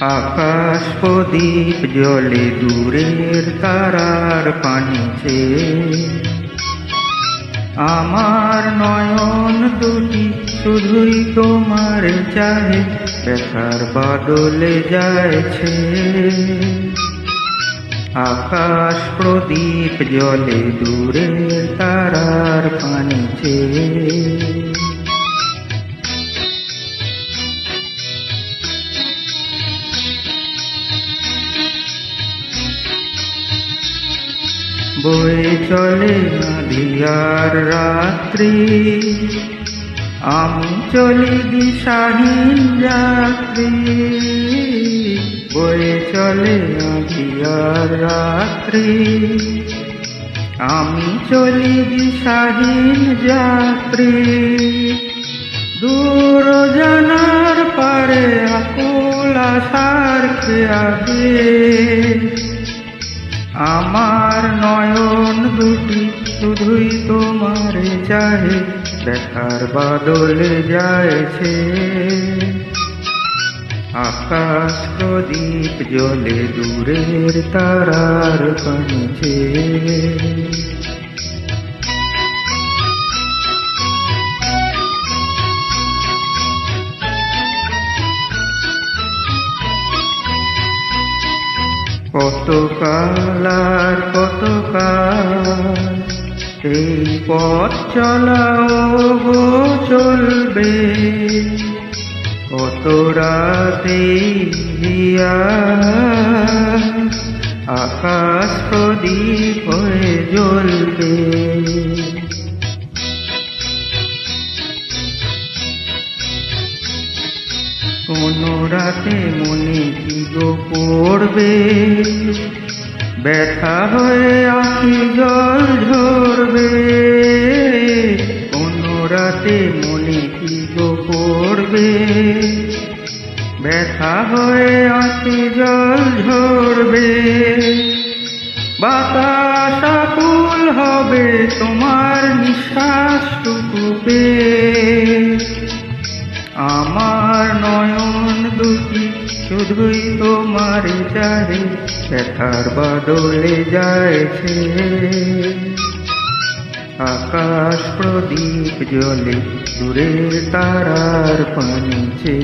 আকাশ প্রদীপ জ্বলে দূরের তারার পানিতে, আমার নয়ন দুটি শুধুই তোমার চাহে, ব্যথার বাদলে যাচ্ছে। আকাশ প্রদীপ জ্বলে দূরের তারার পানিতে। বয়ে চলে আঁধিয়ার রাত্রি, আমি চলি দিশাহীন যাত্রী। বয়ে চলে আঁধিয়ার রাত্রি, আমি চলি দিশাহীন যাত্রী। দূর জানার পারে আকুল আশার খেয়াবে, আমার নয়ন দুটি শুধুই তোমার চাহে, ব্যথার বাদলে যাচ্ছে। আকাশ প্রদীপ জ্বলে দূরের তারার পানিতে। কত কাল আর কত কাল এই পথ চলাও গো চলবে, কত রাতে দিয়া আকাশ প্রদীপ হয়ে জ্বলবে। কোন রাতে মনে কি গো পড়বে, ব্যথা হয়ে আঁখি জল ঝরবে। কোন রাতে মনে কি গো পড়বে, ব্যথা হয়ে আঁখি জল ঝরবে। বাতাস আকুল হবে তোমার নিঃশ্বাসটুকু পেয়ে, আমার নয়ন দুটি শুধুই তোমার চাহে, ব্যথার বাদলে যাচ্ছে। আকাশ প্রদীপ জ্বলে দূরের তারার পানিতে।